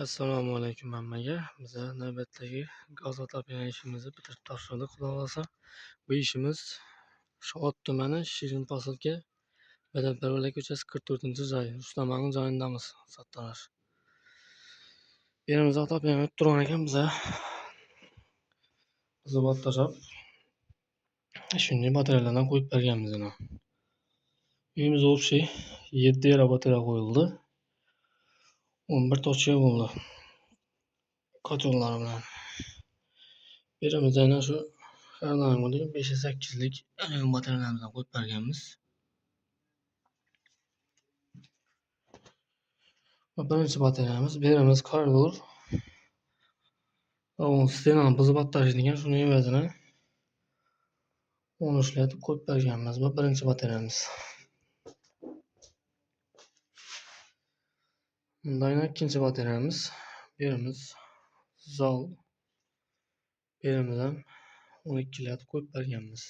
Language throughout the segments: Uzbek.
Assalomu alaykum hammaga. Biza navbatdagi gaz otopini ishimizni bitirib topshirdik, xudo xolasa. Bu ishimiz Shovot tumani Shirin posilka Badanparvarlar ko'chasi 44-joy. Rustam akaning joyidamiz, Sattorash. Yerimiz otopini turgan ekan, biza zubot tashab shunday batareyalardan qo'yib berganmiz. Uyimizda общий 7 yara batareya qo'yildi. 11 tochka bo'ldi. Kotyollar bilan. Birimiz aynan shu Karnango'da 5-8 lik batareyalardan qo'yib berganmiz. Birinchi batareyamiz, birimiz koridor. O stenani buzib tashlaydigan, shuni evazini 13 latib qo'yib berganmiz. Bu birinchi batareyamiz. Bundan ikkinchi batareyamiz. Birimiz zal, birimiz ham 12 latib qo'yib berganmiz.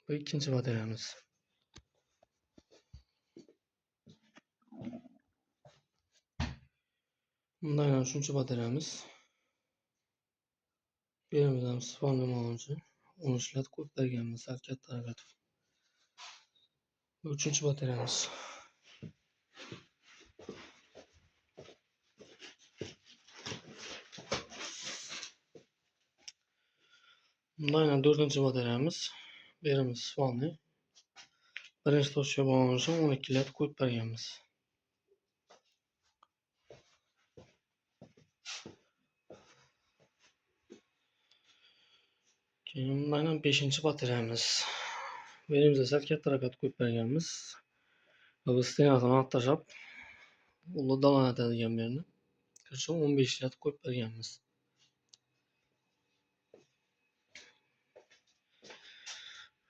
Bu ikkinchi batareyamiz. Bundan ham uchinchi batareyamiz. Birimiz ham sifonni oluvchi 13 latib qo'yib berganmiz. Sal kattaroq etib. Bu uchinchi batareyamiz. Bundan dördüncü batareyamiz. Birimiz sifonni. Birinchi tochka bo'lgani uchun 12 latib qo'yib berganmiz. Keyin mana 5-chi batareyamiz. Berimizda sal kattaroq qo'yib berganmiz. Bu stenasini olib tashlab, uni dalanatadigan yerni. Shu 15 lat qo'yib berganmiz.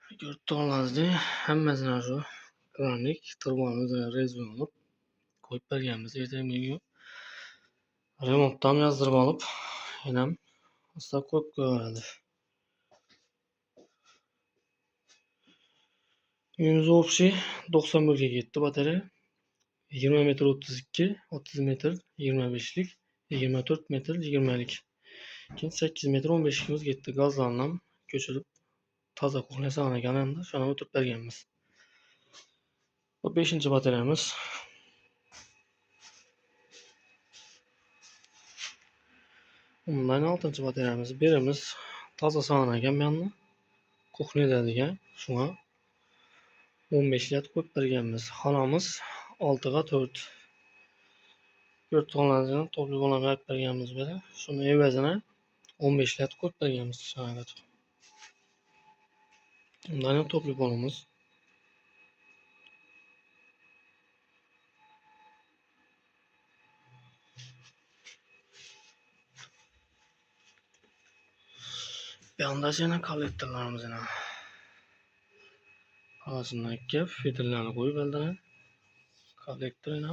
Ko'rib turganingizdek, hammasini shu kranik turbani o'zini rezbon olib qo'yib berganmiz. Ertaga remontdan yozdirib olib, yana usta qo'yib qo'yadi. Uyimiz общий 91 ga ketdi batareya. 20 metr 32, 30 metr 25 lik, 24 metr 20 lik. Keyin 8 metr 15 ligimiz ketdi. Gazlarni ham ko'chirib toza qo'llasan ekan endi shuni o'tirib berganmiz. Bu 5-chi batareyamiz. Bundan 6-chi batareyamiz. Birimiz toza son ekan bu yerni. Kuxniyada degan, shunga 15 lat qo'yib berganmiz. Xonamiz 6 ga 4. Yurtxonlardan topli bo'lib aytib berganmiz beri. Shuni evazini 15 lat qo'yib berganmiz shunga. Bundan ham topli bo'lamiz. Bu yoqda yana kollektorlarimiz yana. Hozirdan ikki filtrlarni qo'yib oldim. Kollektorni.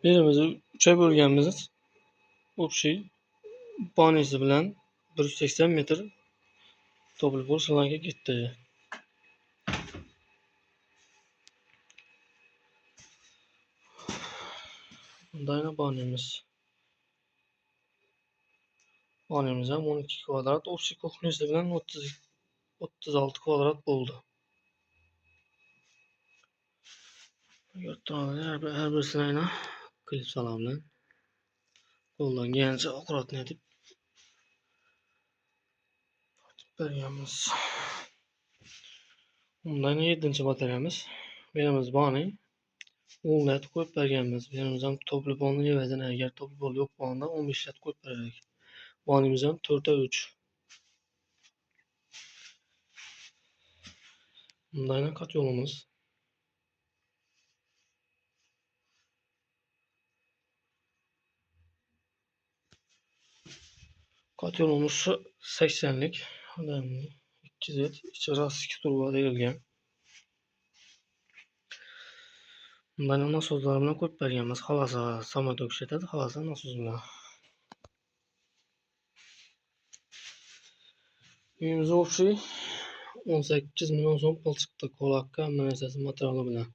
Birimiz 3 bo'lganmiz. Общий banisi bilan 180 metr topli bo'lsalarga ketdi. Bundan banimiz. Banimiz ham 12 kvadrat, общий kuxnisi bilan 36 kvadrat bo'ldi. Har birisini ayna klip solamdan. Qo'ldan kelgancha akkuratni etib berganmiz. Bundan 7-chi batareyamiz. Birimiz bani 10 lat qo'yib berganmiz. Birimiz ham topli bolni evazini agar topli bol yo'q bo'lganda 15 lat qo'yib berdik. Banimiz ham 4 ga 3. Bundan kotyolimiz. Kotyolimiz 80 lik. 2 z ichi rastik turba deyilgan. Bundan nasozlar bilan qo'yib berganmiz. Xolasa samolyot o'xshatadi, xolasa nasoz bilan. Uyimiz общий 18 million so'm pul chiqdi. Kolakka hamma narsasi materiali bilan.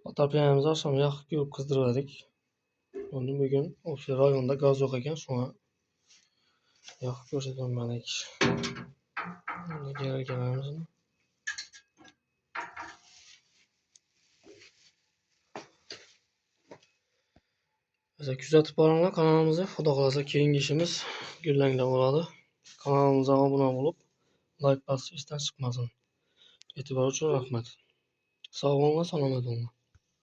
Otapyanimizni oqshom yoqib yuvib qizdirdik. Endi bugun o'sha rayonda gaz yo'q ekan, shunga yoqib ko'rsatolmadik. Endi kelamiz. Bizni kuzatib boringlar kanalimizni. Xudo xolasa keyingi ishimiz gullangda bo'ladi. Kanalimizga obuna bo'lib, like bosish esdan chiqmasin. E'tibor uchun rahmat. Sog' bo'linglar, salomat bo'linglar.